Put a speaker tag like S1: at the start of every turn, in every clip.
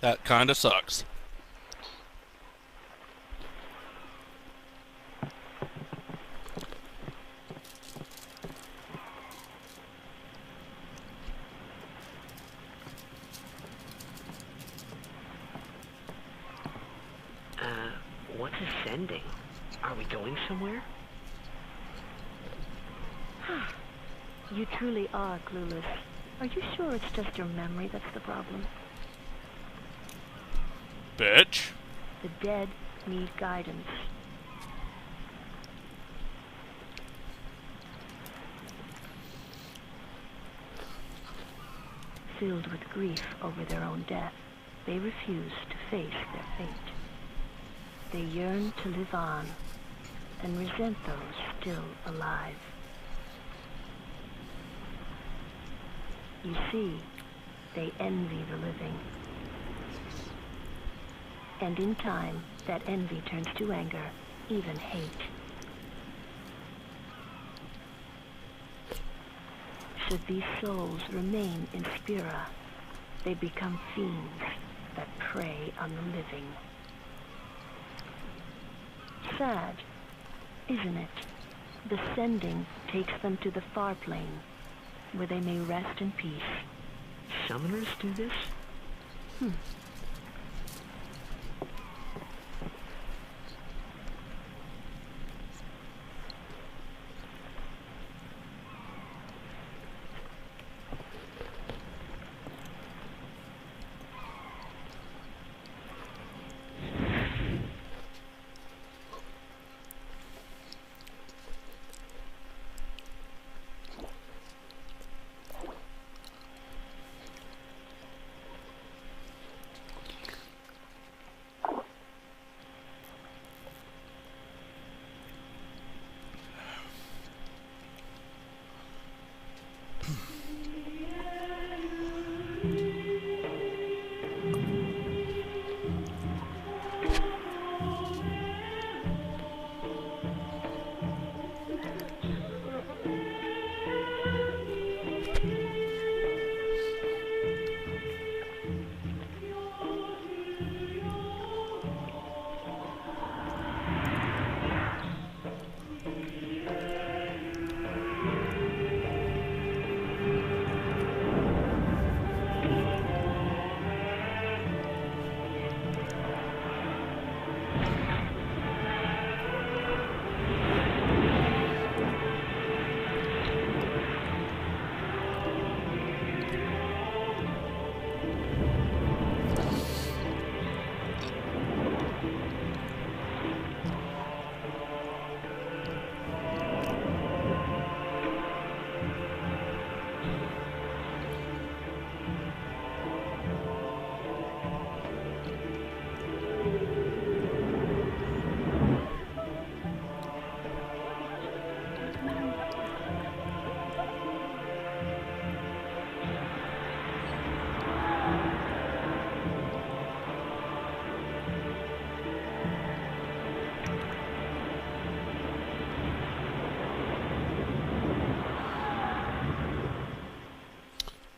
S1: That kinda sucks.
S2: What's ascending? Are we going somewhere?
S3: You truly are clueless. Are you sure it's just your memory that's the problem?
S1: Bitch.
S3: The dead need guidance. Filled with grief over their own death, they refuse to face their fate. They yearn to live on and resent those still alive. You see, they envy the living. And in time, that envy turns to anger, even hate. Should these souls remain in Spira, they become fiends that prey on the living. Sad, isn't it? The sending takes them to the far plane, where they may rest in peace.
S2: Summoners do this?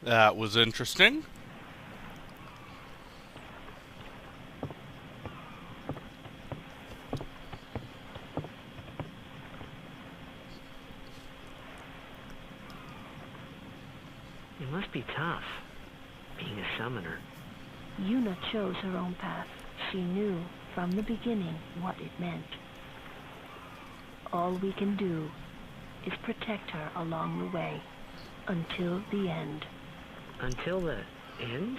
S1: That was interesting.
S2: It must be tough, being a summoner.
S3: Yuna chose her own path. She knew from the beginning what it meant. All we can do is protect her along the way, until the end.
S2: Until the end?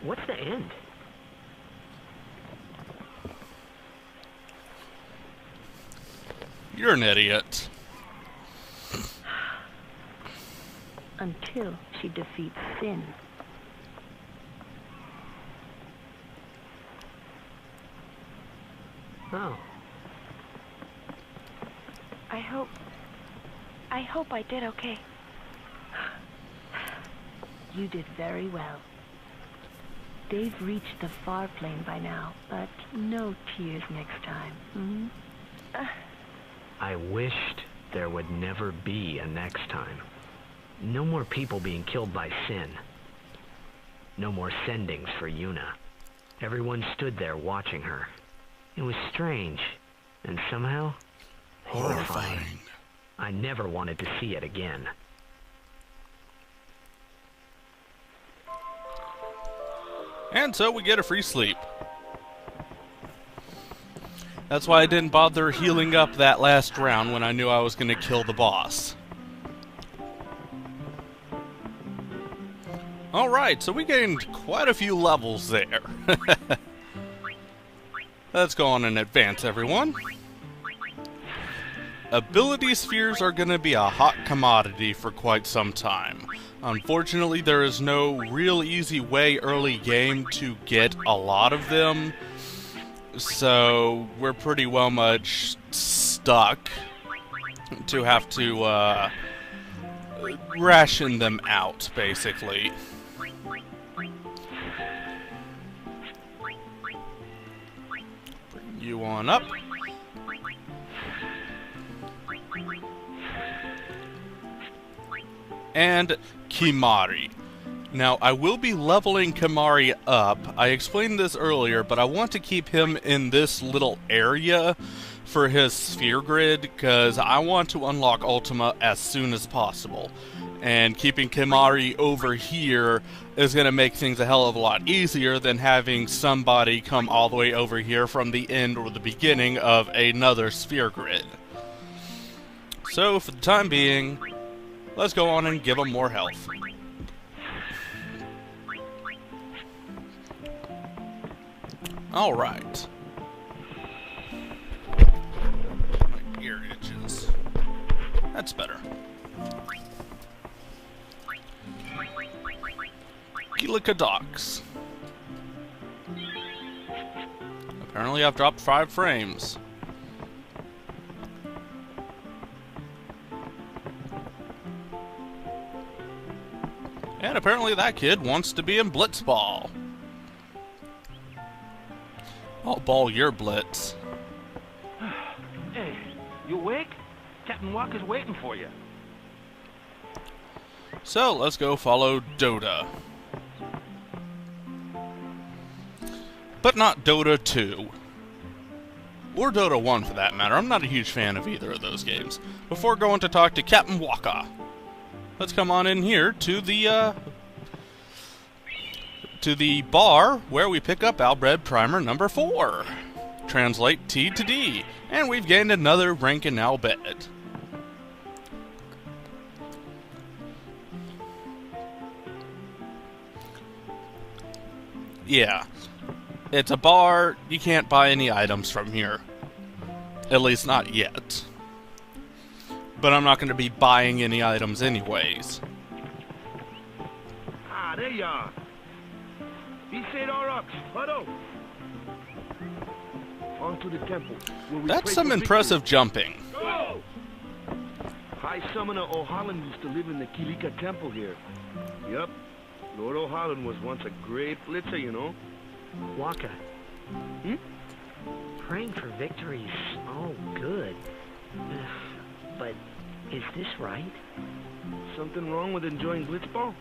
S2: What's the end?
S1: You're an idiot.
S3: Until she defeats sin.
S2: Oh.
S3: I hope I did okay. You did very well. They've reached the far plane by now, but no tears next time.
S2: I wished there would never be a next time. No more people being killed by sin. No more sendings for Yuna. Everyone stood there watching her. It was strange, and somehow horrifying. I never wanted to see it again.
S1: And so we get a free sleep. That's why I didn't bother healing up that last round when I knew I was going to kill the boss. Alright, so we gained quite a few levels there. Let's go on and advance, everyone. Ability spheres are going to be a hot commodity for quite some time. Unfortunately, there is no real easy way early game to get a lot of them, so we're pretty well much stuck to have to ration them out, basically. Bring you on up. And Kimari. Now, I will be leveling Kimari up. I explained this earlier, but I want to keep him in this little area for his sphere grid, because I want to unlock Ultima as soon as possible. And keeping Kimari over here is going to make things a hell of a lot easier than having somebody come all the way over here from the end or the beginning of another sphere grid. So, for the time being, let's go on and give him more health. Alright. My ear itches. That's better. Kilika docks. Apparently I've dropped 5 frames. And apparently that kid wants to be in Blitzball. I'll ball your blitz.
S4: Hey, you awake? Captain Walker's waiting for you.
S1: So, let's go follow Dota. But not Dota 2. Or Dota 1 for that matter. I'm not a huge fan of either of those games. Before going to talk to Captain Walker, let's come on in here to the bar where we pick up Albed Primer number 4. Translate T to D. And we've gained another rank in Albed. Yeah. It's a bar. You can't buy any items from here. At least not yet. But I'm not going to be buying any items anyways.
S4: Ah, there you are. He said Aurochs, huddle. On to the temple.
S1: That's some impressive jumping.
S4: Go! High Summoner O'Holland used to live in the Kilika temple here. Yep. Lord O'Holland was once a great blitzer, you know.
S2: Waka. Praying for victory's all good. But is this right?
S4: Something wrong with enjoying blitzball?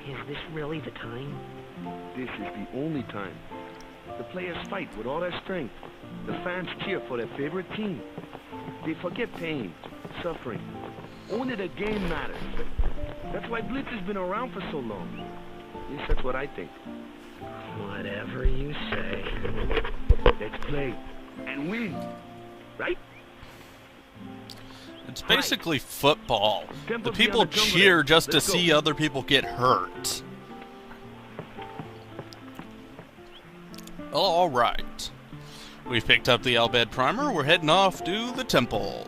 S2: Is this really the time?
S4: This is the only time. The players fight with all their strength. The fans cheer for their favorite team. They forget pain, suffering. Only the game matters. That's why Blitz has been around for so long. At least that's what I think.
S2: Whatever you say.
S4: Let's play and win, right?
S1: It's basically football. The
S4: Temple's
S1: people
S4: beyond the jungle
S1: cheer
S4: there.
S1: just to
S4: Let's go.
S1: see other people get hurt. Alright. We've picked up the Albed Primer. We're heading off to the temple.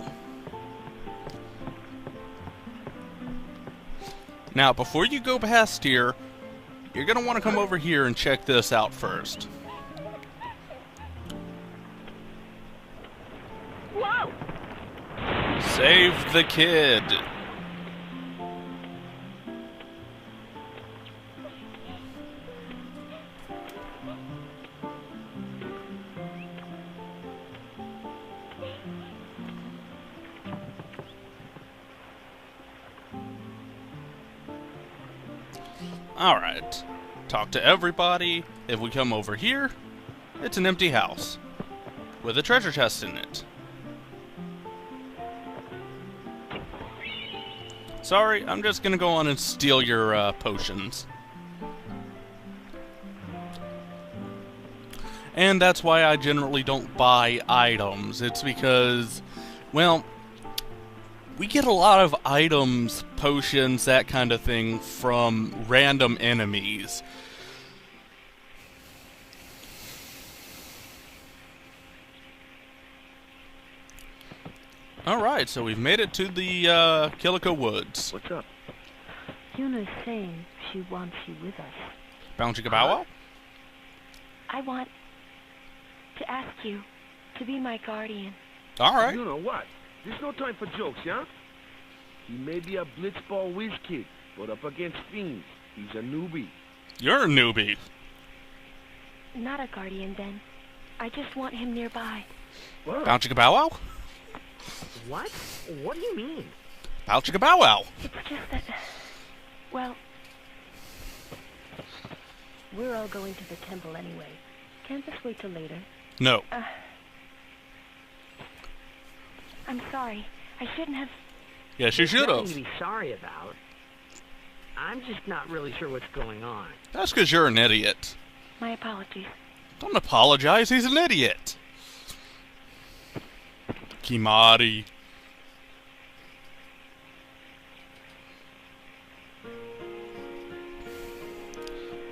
S1: Now, before you go past here, you're going to want to come over here and check this out first.
S3: Whoa!
S1: Save the kid. Alright. talk to everybody. If we come over here, it's an empty house with a treasure chest in it. Sorry, I'm just gonna go on and steal your potions. And that's why I generally don't buy items. It's because, well, we get a lot of items, potions, that kind of thing from random enemies. Alright, so we've made it to the Kilika Woods.
S4: What's up?
S3: Yuna's saying she wants you with us.
S1: Bouncy Gabawa?
S3: I want to ask you to be my guardian.
S1: Alright.
S4: You know what? There's no time for jokes, yeah? He may be a blitzball whiz kid, but up against fiends, he's a newbie.
S1: You're a newbie.
S3: Not a guardian, then. I just want him nearby.
S4: What?
S1: Bouncy Gabawa?
S2: What? What do you mean?
S1: Bouncy Gabawa?
S3: It's just that... Well... We're all going to the temple anyway. Can't this wait till later?
S1: No.
S3: I'm sorry. I shouldn't have...
S1: Yes, you should
S2: Nothing
S1: have.
S2: to be sorry about. I'm just not really sure what's going on.
S1: That's because you're an idiot.
S3: My apologies.
S1: Don't apologize, he's an idiot. Kimari.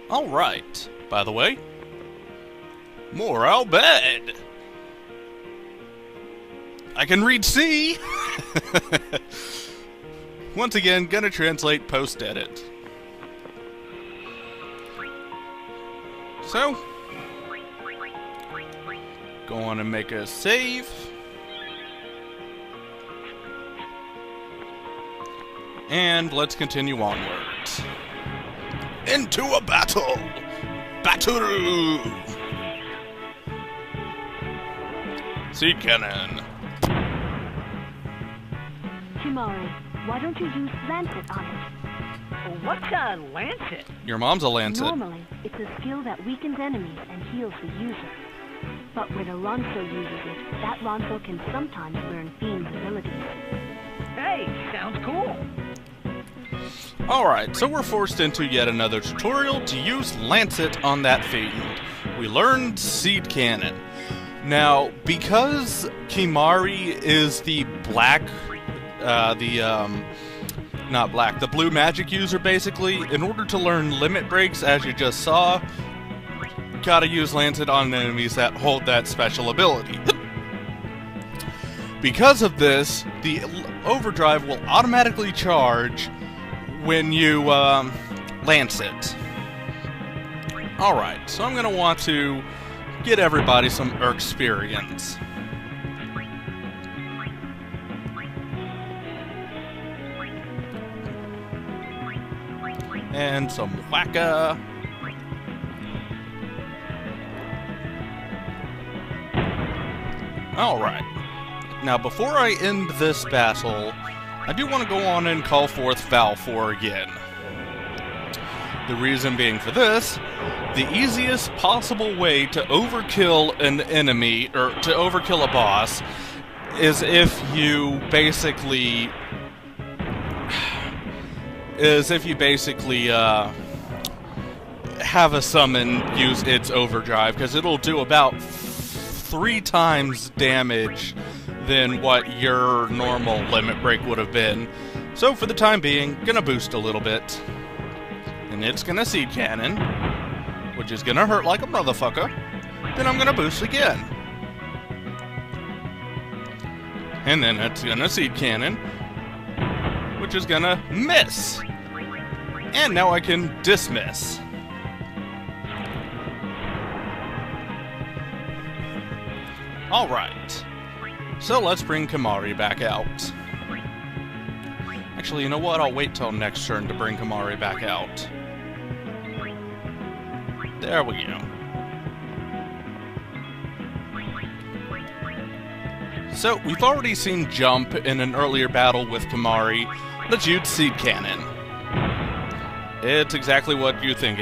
S1: Alright. By the way, Morale bed. I can read C! Once again, gonna translate post-edit. So, go on and make a save. And let's continue onwards. Into a battle! Battle! Seed cannon.
S3: Kimari, why don't you use Lancet on it?
S2: What's a lancet?
S1: Your mom's a lancet.
S3: Normally, it's a skill that weakens enemies and heals the user. But when a Ronso uses it, that Ronso can sometimes learn Fiend's abilities.
S2: Hey, sounds cool.
S1: Alright, so we're forced into yet another tutorial to use Lancet on that Fiend. We learned Seed Cannon. Now, because Kimari is the the blue magic user, basically, in order to learn limit breaks, as you just saw, gotta use Lancet on enemies that hold that special ability. Because of this, the overdrive will automatically charge when you Lancet. Alright, so I'm gonna want to get everybody some experience. And some whacka. Alright. Now, before I end this battle, I do want to go on and call forth Valfor again. The reason being for this, the easiest possible way to overkill an enemy, or to overkill a boss, is if you basically have a summon use its overdrive, because it'll do about 3 times damage than what your normal limit break would have been. So for the time being, gonna boost a little bit. And it's gonna Seed Cannon, which is gonna hurt like a motherfucker. Then I'm gonna boost again. And then it's gonna Seed Cannon, which is gonna miss. And now I can dismiss. Alright. So let's bring Kimari back out. Actually, you know what? I'll wait till next turn to bring Kimari back out. There we go. So, we've already seen Jump in an earlier battle with Kimari. Let's use Seed Cannon. It's exactly what you think.